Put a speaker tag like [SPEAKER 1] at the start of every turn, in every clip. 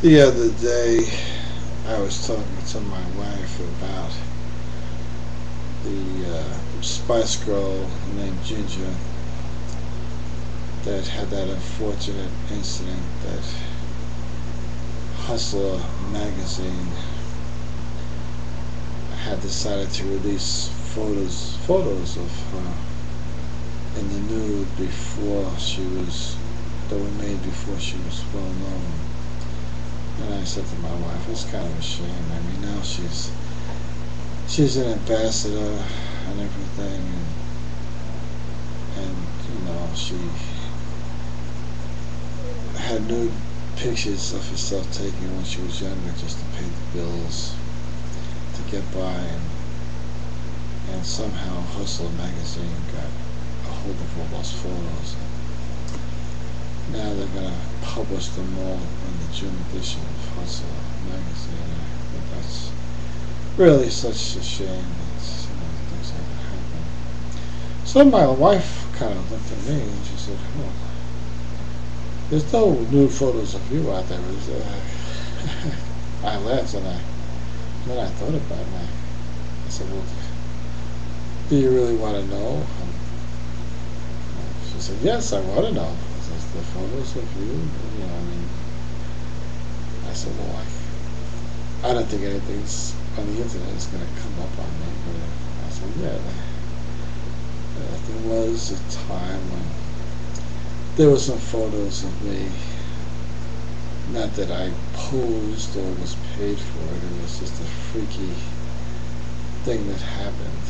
[SPEAKER 1] The other day, I was talking to my wife about the Spice Girl named Ginger that had that unfortunate incident that Hustler magazine had decided to release photos of her in the nude before she was that were made before she was well known. And I said to my wife, it's kind of a shame. I mean, now she's an ambassador and everything, and she had nude pictures of herself taken when she was younger just to pay the bills to get by, and somehow Hustler magazine got a hold of all those photos. Now they're going to publish them all in the June edition of Hustler magazine. I think that's really such a shame that things like that happen. So my wife kind of looked at me and she said, "Oh, there's no nude photos of you out there, is there?" I laughed and then I thought about it. And I said, "Well, do you really want to know?" She said, "Yes, I want to know. The photos of you, I mean." I said, "Well, I don't think anything's on the internet is going to come up on me." But I said, "Yeah, there was a time when there were some photos of me. Not that I posed or was paid for it. It was just a freaky thing that happened.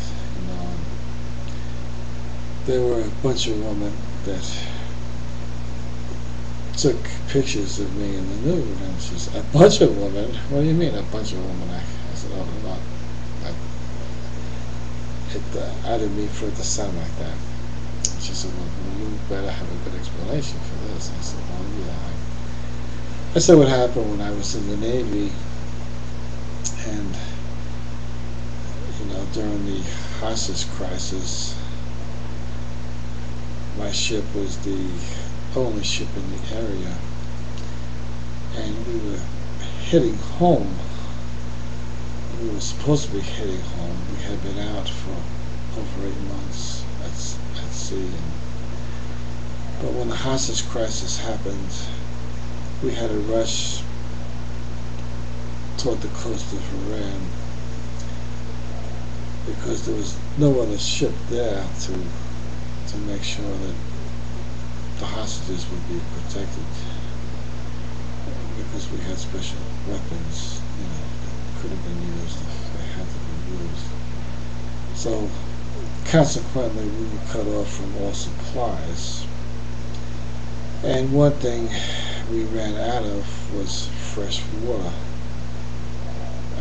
[SPEAKER 1] There were a bunch of women that took pictures of me in the nude, and she said, 'A bunch of women? What do you mean, a bunch of women?' I said, 'Oh, no, I didn't mean for it to sound like that.' She said, 'Well, you better have a good explanation for this.' I said, 'Well, yeah.' I said what happened when I was in the Navy, and during the hostage crisis, my ship was the only ship in the area, and we were heading home. We were supposed to be heading home. We had been out for over 8 months at sea, but when the hostage crisis happened, we had to rush toward the coast of Iran because there was no other ship there to make sure that the hostages would be protected, because we had special weapons, that could have been used if they had to be used. So consequently, we were cut off from all supplies. And one thing we ran out of was fresh water.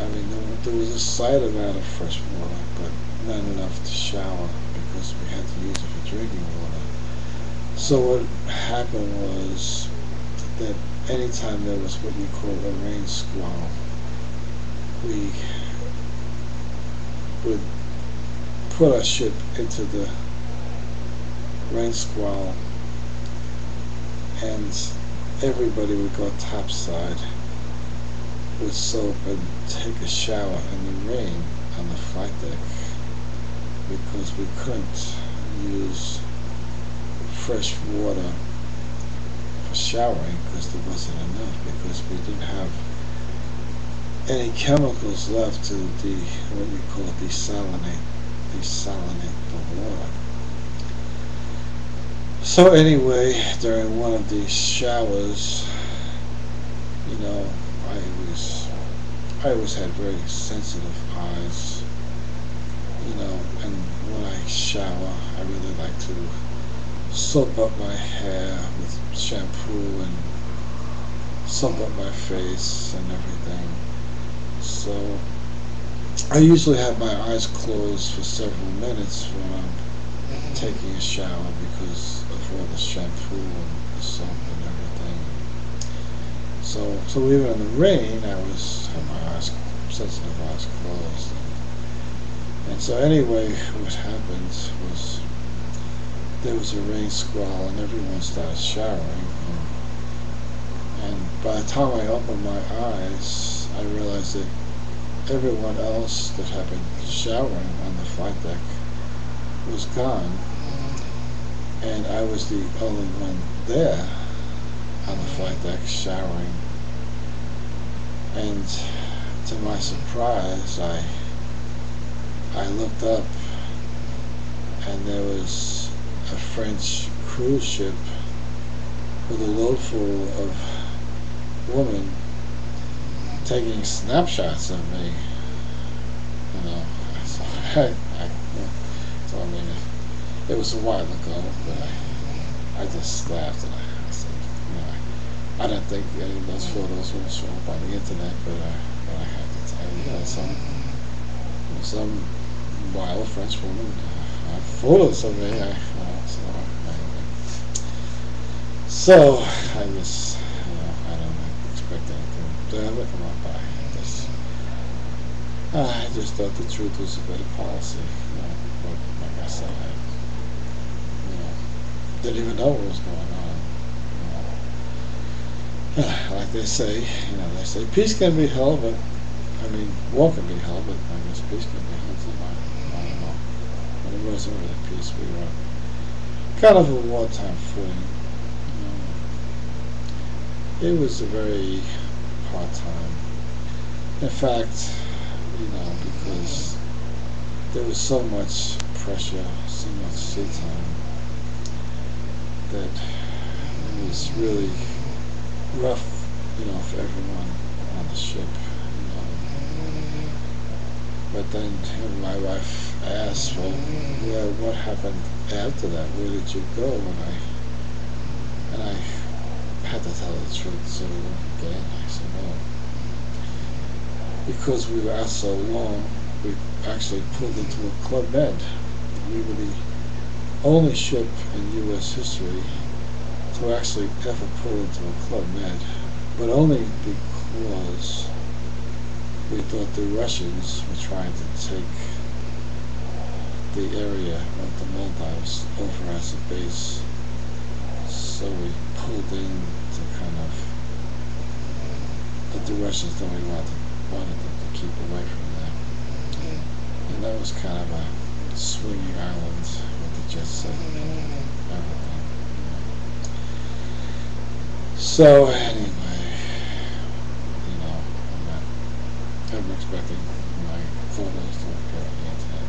[SPEAKER 1] I mean, there was a slight amount of fresh water, but not enough to shower because we had to use it for drinking water. So what happened was that anytime there was what we call a rain squall, we would put our ship into the rain squall, and everybody would go topside with soap and take a shower in the rain on the flight deck, because we couldn't use fresh water for showering because there wasn't enough, because we didn't have any chemicals left to what we call desalinate the water. So anyway, during one of these showers, I always had very sensitive eyes, and when I shower, I really like to soap up my hair with shampoo and soap up my face and everything. So I usually have my eyes closed for several minutes when I'm taking a shower because of all the shampoo and the soap and everything. So even in the rain, I had my sensitive eyes closed. And so anyway, what happened was there was a rain squall and everyone started showering. And by the time I opened my eyes, I realized that everyone else that had been showering on the flight deck was gone, and I was the only one there on the flight deck showering. And to my surprise, I looked up, and there was a French cruise ship with a load full of women taking snapshots of me. You know, so so I mean, it was a while ago, but I just laughed, and I said, you know, I didn't think any of those photos would show up on the internet, but I had to tell you, some wild French woman photos of me. So I just, I don't expect anything to ever come up. I just thought the truth was a better policy. But like I said, I didn't even know what was going on. Like they say, they say peace can be held, but war can be held, but I guess peace can be held too. I don't know. But it wasn't really peace. We were kind of a wartime footing. It was a very hard time. In fact, because there was so much pressure, so much sea time, that it was really rough, for everyone on the ship. But then my wife asked, well, what happened after that? Where did you go? And I had to tell her the truth, so we wouldn't get in. I said, well, because we were out so long, we actually pulled into a Club Med. We were the only ship in U.S. history to actually ever pull into a Club Med, but only because we thought the Russians were trying to take the area of the Maldives over as a base. So we pulled in to kind of let the Russians know we wanted them to keep away from there. And that was kind of a swinging island with the jet set and everything. So anyway, I'm expecting my photos to appear on the internet.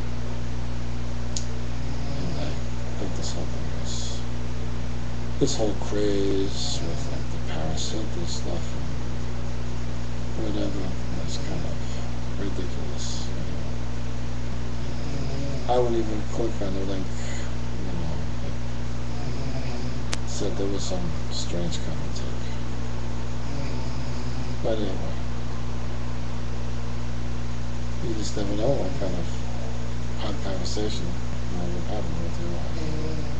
[SPEAKER 1] And I think this whole craze with like the Paris Hilton stuff and whatever was kind of ridiculous. I wouldn't even click on the link, that said there was some strange commentary. But anyway, you just never know what kind of odd conversation would happen with your life.